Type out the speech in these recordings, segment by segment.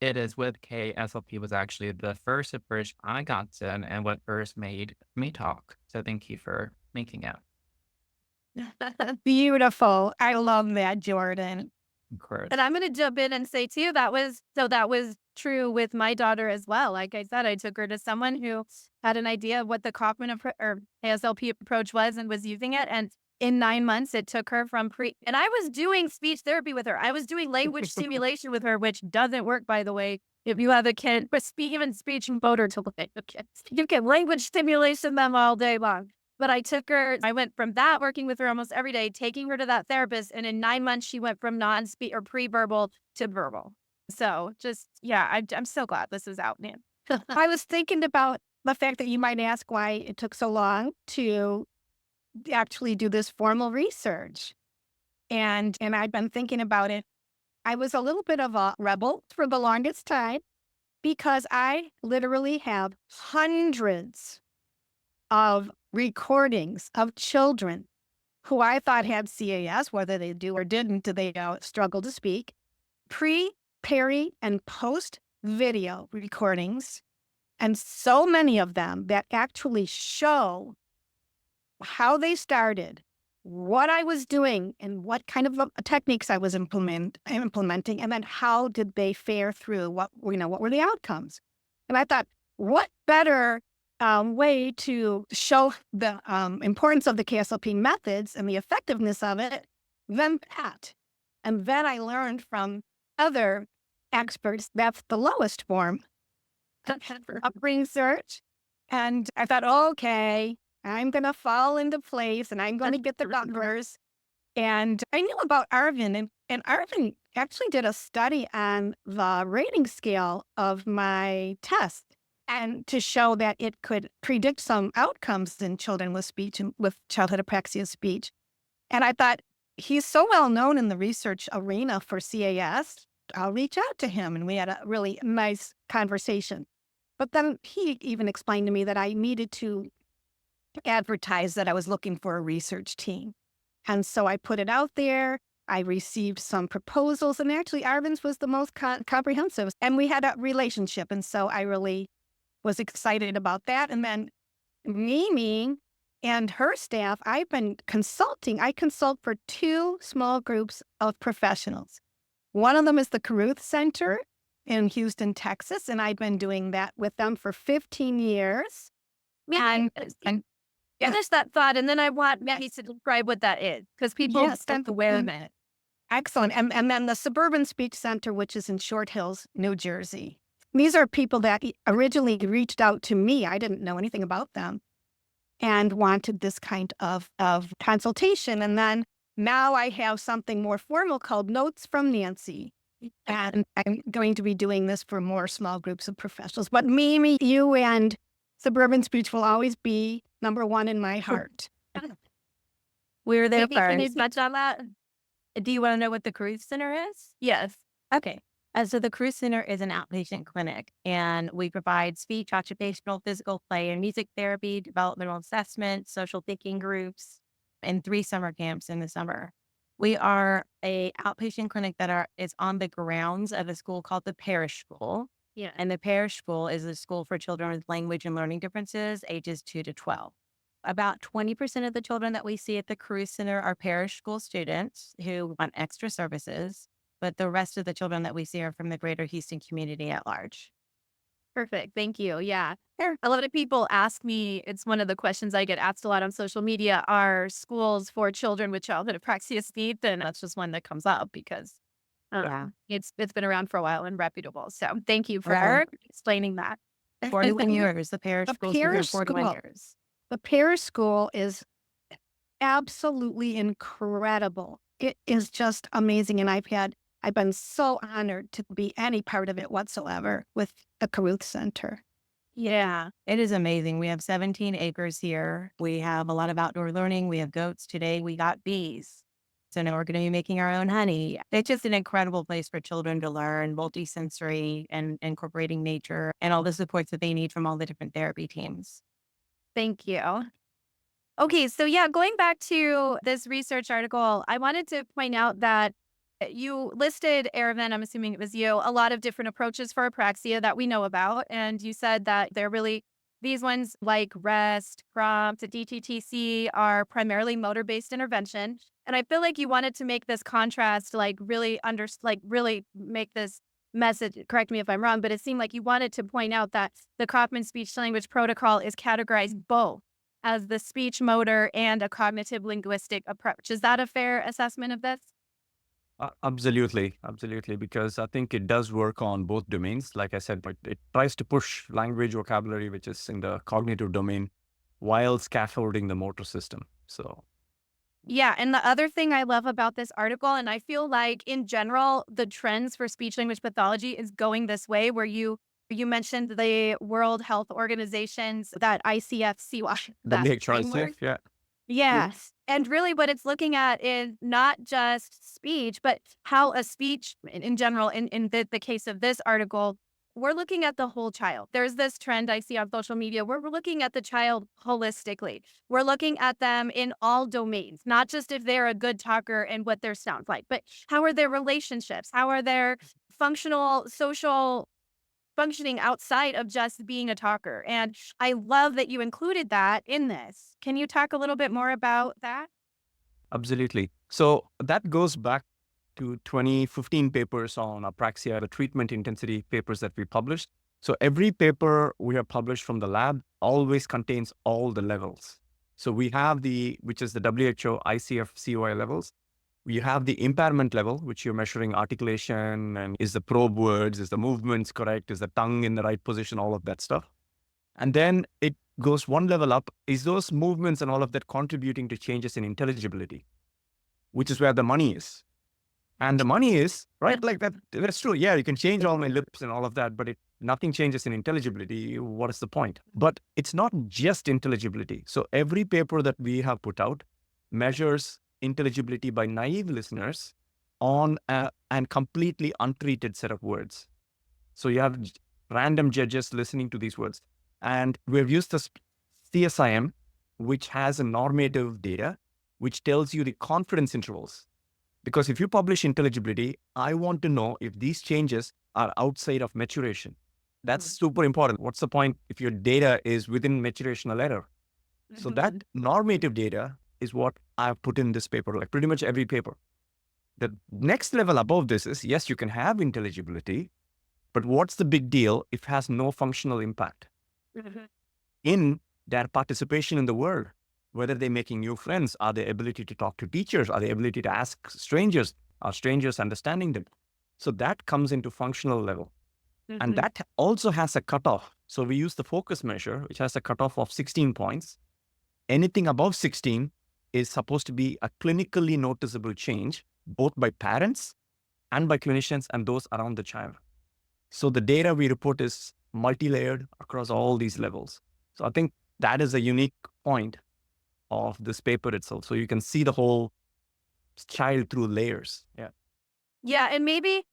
It is with K-SLP was actually the first approach I got in and what first made me talk. So thank you for making it. Beautiful. I love that, Jordan. Of course. And I'm gonna jump in and say too, that was true with my daughter as well. Like I said, I took her to someone who had an idea of what the Kaufman or ASLP approach was and was using it. And in 9 months, it took her from and I was doing speech therapy with her. I was doing language stimulation with her, which doesn't work, by the way. If you have a kid, but even speech and motor to look at kids, you can language stimulation them all day long. But I went from that working with her almost every day, taking her to that therapist. And in 9 months, she went from non-speak or pre-verbal to verbal. So just, yeah, I'm so glad this is out, man. I was thinking about the fact that you might ask why it took so long to actually do this formal research. And I've been thinking about it. I was a little bit of a rebel for the longest time because I literally have hundreds of recordings of children who I thought had CAS, whether they do or didn't, they struggle to speak, pre, peri, and post video recordings, and so many of them that actually show how they started, what I was doing, and what kind of techniques I was implementing, and then how did they fare through? What were the outcomes? And I thought, what better way to show the importance of the KSLP methods and the effectiveness of it than that? And then I learned from other experts that's the lowest form of research. And I thought, okay, I'm going to fall into place and I'm going to get the numbers. And I knew about Aravind, and Aravind actually did a study on the rating scale of my test and to show that it could predict some outcomes in children with speech and with childhood apraxia speech. And I thought, he's so well known in the research arena for CAS, I'll reach out to him. And we had a really nice conversation. But then he even explained to me that I needed to advertise that I was looking for a research team. And so I put it out there. I received some proposals, and actually Arvind's was the most comprehensive. And we had a relationship. And so I really was excited about that. And then Mimi and her staff, I've been consulting. I consult for 2 small groups of professionals. One of them is the Caruth Center in Houston, Texas, and I've been doing that with them for 15 years. Yeah, And finish that thought, and then I want Maggie to describe what that is, because people yes, aren't aware of it. excellent. And then the Suburban Speech Center, which is in Short Hills, New Jersey. These are people that originally reached out to me. I didn't know anything about them and wanted this kind of consultation. And then now I have something more formal called Notes from Nancy. And I'm going to be doing this for more small groups of professionals. But Mimi, you and Suburban Speech will always be number one in my heart. We're there Maybe can you first. Much on that. Do you want to know what the Cruise Center is? Yes. Okay. So the Cruise Center is an outpatient clinic, and we provide speech, occupational, physical play, and music therapy, developmental assessment, social thinking groups, and 3 summer camps in the summer. We are a outpatient clinic that is on the grounds of a school called the Parish School. Yeah. And the Parish School is a school for children with language and learning differences, ages 2 to 12. About 20% of the children that we see at the Cruise Center are parish school students who want extra services, but the rest of the children that we see are from the greater Houston community at large. Perfect. Thank you. Yeah. A lot of people ask me, it's one of the questions I get asked a lot on social media, are schools for children with childhood apraxia speech? And that's just one that comes up because Yeah. it's been around for a while and reputable. So thank you for Right. explaining that. 41 years. The parish The school's been here parish 41 school. years. The Parish School is absolutely incredible. It is just amazing. And I've been so honored to be any part of it whatsoever with the Caruth Center. Yeah. It is amazing. We have 17 acres here. We have a lot of outdoor learning. We have goats. Today we got bees. So now we're going to be making our own honey. It's just an incredible place for children to learn multisensory and incorporating nature and all the supports that they need from all the different therapy teams. Thank you. Okay. So yeah, going back to this research article, I wanted to point out that You listed, Aravind, I'm assuming it was you, a lot of different approaches for apraxia that we know about. And you said that they're really, these ones like REST, prompt, DTTC are primarily motor based intervention. And I feel like you wanted to make this contrast, like really make this message, correct me if I'm wrong, but it seemed like you wanted to point out that the Kaufman speech to language protocol is categorized both as the speech motor and a cognitive linguistic approach. Is that a fair assessment of this? Absolutely, absolutely, because I think it does work on both domains. Like I said, but it tries to push language vocabulary, which is in the cognitive domain, while scaffolding the motor system. So, Yeah, and the other thing I love about this article, and I feel like in general, the trends for speech language pathology is going this way, where you mentioned the World Health Organization's that ICF-CY, that framework. WHICF, yeah. Yes. And really what it's looking at is not just speech, but how a speech in general, in the case of this article, we're looking at the whole child. There's this trend I see on social media where we're looking at the child holistically. We're looking at them in all domains, not just if they're a good talker and what their sounds like, but how are their relationships? How are their functional social functioning outside of just being a talker. And I love that you included that in this. Can you talk a little bit more about that? Absolutely. So that goes back to 2015 papers on apraxia, the treatment intensity papers that we published. So every paper we have published from the lab always contains all the levels. So we have which is the WHO ICF COI levels. You have the impairment level, which you're measuring articulation and is the probe words, is the movements correct, is the tongue in the right position, all of that stuff. And then it goes one level up. Is those movements and all of that contributing to changes in intelligibility, which is where the money is. And the money is, right, like that, that's true. Yeah, you can change all my lips and all of that, but nothing changes in intelligibility. What is the point? But it's not just intelligibility. So every paper that we have put out measures intelligibility by naive listeners on and completely untreated set of words. So you have random judges listening to these words. And we've used the CSIM, which has a normative data, which tells you the confidence intervals. Because if you publish intelligibility, I want to know if these changes are outside of maturation. That's super important. What's the point if your data is within maturational error? So that normative data is what I've put in this paper, like pretty much every paper. The next level above this is, yes, you can have intelligibility, but what's the big deal if it has no functional impact in their participation in the world? Whether they're making new friends, are their ability to talk to teachers, are their ability to ask strangers, are strangers understanding them? So that comes into functional level. And that also has a cutoff. So we use the focus measure, which has a cutoff of 16 points. Anything above 16 is supposed to be a clinically noticeable change, both by parents and by clinicians and those around the child. So the data we report is multi-layered across all these levels. So I think that is a unique point of this paper itself. So you can see the whole child through layers. Yeah. Yeah. And maybe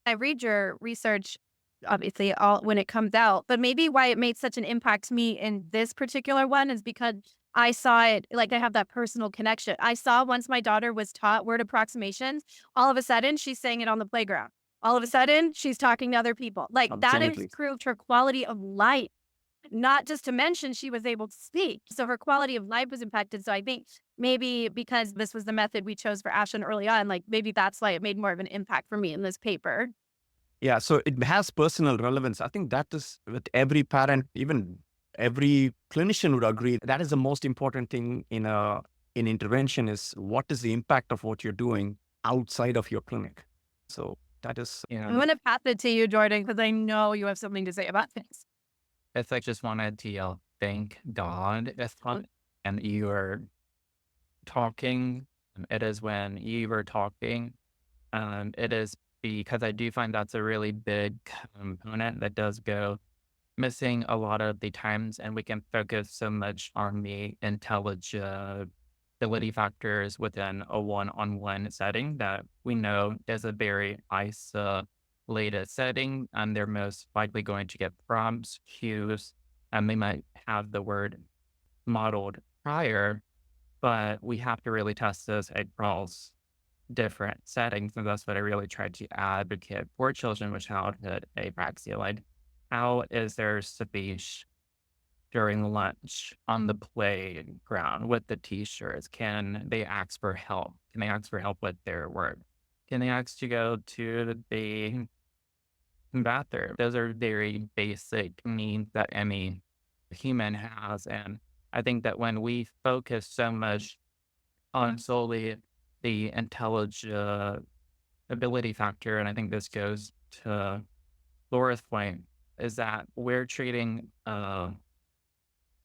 I read your research, obviously, all when it comes out, but maybe why it made such an impact to me in this particular one is because I saw it, like I have that personal connection. I saw once my daughter was taught word approximations, all of a sudden she's saying it on the playground. All of a sudden she's talking to other people. Like that Absolutely. improved her quality of life. Not just to mention she was able to speak. So her quality of life was impacted. So I think maybe because this was the method we chose for Ashton early on, like maybe that's why it made more of an impact for me in this paper. Yeah. So it has personal relevance. I think that is with every parent, even every clinician would agree. That is the most important thing in intervention is what is the impact of what you're doing outside of your clinic. So that is, I'm going to pass it to you, Jordan, because I know you have something to say about this. It's like just wanted to yell, thank God. It's fun. And you were talking. It is when you were talking. It is because I do find that's a really big component that does go missing a lot of the times, and we can focus so much on the intelligibility factors within a one-on-one setting that we know is a very isolated setting, and they're most likely going to get prompts, cues, and they might have the word modeled prior, but we have to really test this across different settings. And that's what I really try to advocate for children with childhood apraxia. Like, how is their speech during lunch on the playground with the t-shirts? Can they ask for help? Can they ask for help with their work? Can they ask to go to the bathroom? Those are very basic needs that any human has. And I think that when we focus so much on solely the intelligibility factor, and I think this goes to Laura's point, is that we're treating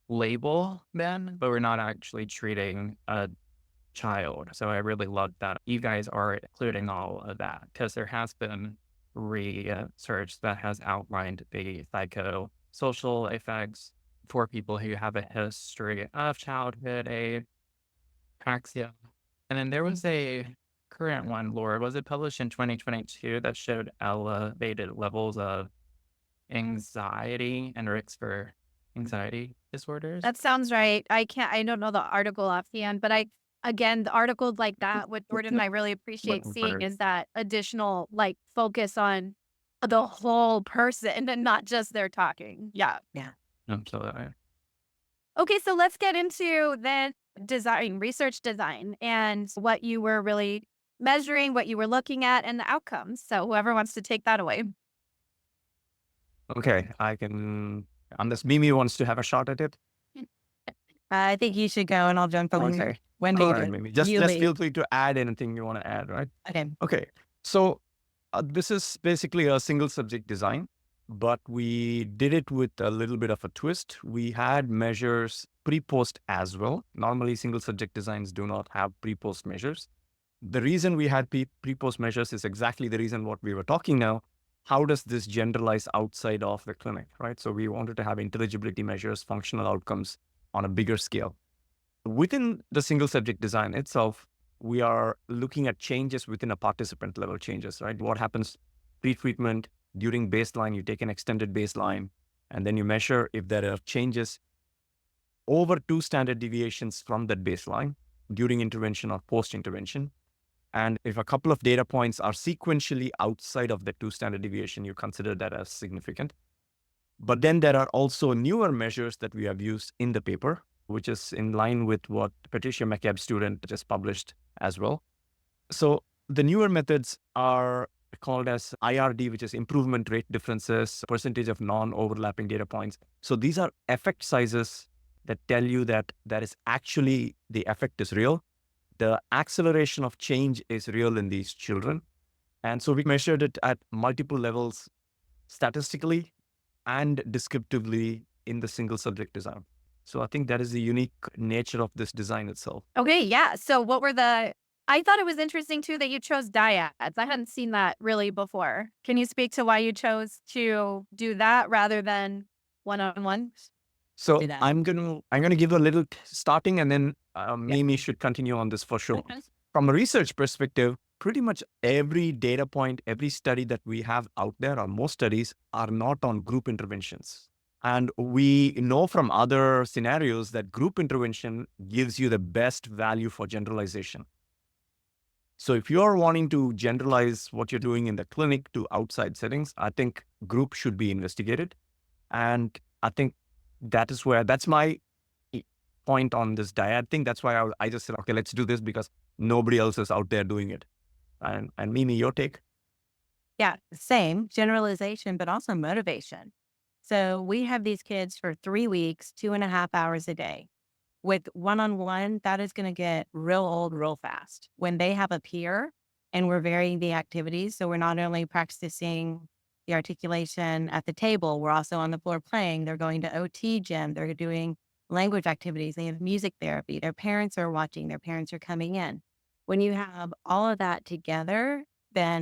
label then, but we're not actually treating a child. So I really love that you guys are including all of that, because there has been research that has outlined the psychosocial effects for people who have a history of childhood apraxia. And then there was a current one, Laura, was it published in 2022 that showed elevated levels of anxiety and risks for anxiety disorders? That sounds right. I don't know the article offhand, but again, the articles like that, what Jordan and I really appreciate seeing is that additional like focus on the whole person and not just their talking. Yeah. Absolutely. Okay, so let's get into then research design, and what you were really measuring, what you were looking at, and the outcomes. So whoever wants to take that away. Okay, I can, unless Mimi wants to have a shot at it. I think you should go and I'll jump on later. When All you right, do. Mimi. Just feel free to add anything you want to add, right? Okay. Okay, so this is basically a single subject design, but we did it with a little bit of a twist. We had measures pre-post as well. Normally, single subject designs do not have pre-post measures. The reason we had pre-post measures is exactly the reason what we were talking now. How does this generalize outside of the clinic, right? So we wanted to have intelligibility measures, functional outcomes on a bigger scale. Within the single subject design itself, we are looking at changes within a participant level changes, right? What happens pre-treatment, during baseline, you take an extended baseline, and then you measure if there are changes over 2 standard deviations from that baseline during intervention or post-intervention. And if a couple of data points are sequentially outside of the 2 standard deviation, you consider that as significant. But then there are also newer measures that we have used in the paper, which is in line with what Patricia McCabe's student just published as well. So the newer methods are called as IRD, which is improvement rate differences, percentage of non-overlapping data points. So these are effect sizes that tell you that there is actually, the effect is real. The acceleration of change is real in these children. And so we measured it at multiple levels, statistically and descriptively in the single subject design. So I think that is the unique nature of this design itself. Okay, yeah. So what were I thought it was interesting too that you chose dyads. I hadn't seen that really before. Can you speak to why you chose to do that rather than one-on-one? So Do that. I'm gonna give a little starting, and then Mimi should continue on this for sure. Okay. From a research perspective, pretty much every data point, every study that we have out there, or most studies, are not on group interventions. And we know from other scenarios that group intervention gives you the best value for generalization. So if you're wanting to generalize what you're doing in the clinic to outside settings, I think group should be investigated. And I think that's my point on this dyad thing. That's why I just said, okay, let's do this, because nobody else is out there doing it. And Mimi, your take? Yeah, same generalization, but also motivation. So we have these kids for 3 weeks, 2.5 hours a day. With one-on-one, that is going to get real old real fast. When they have a peer and we're varying the activities, so we're not only practicing the articulation at the table, we're also on the floor playing. They're going to OT gym. They're doing language activities. They have music therapy. Their parents are watching. Their parents are coming in. When you have all of that together, then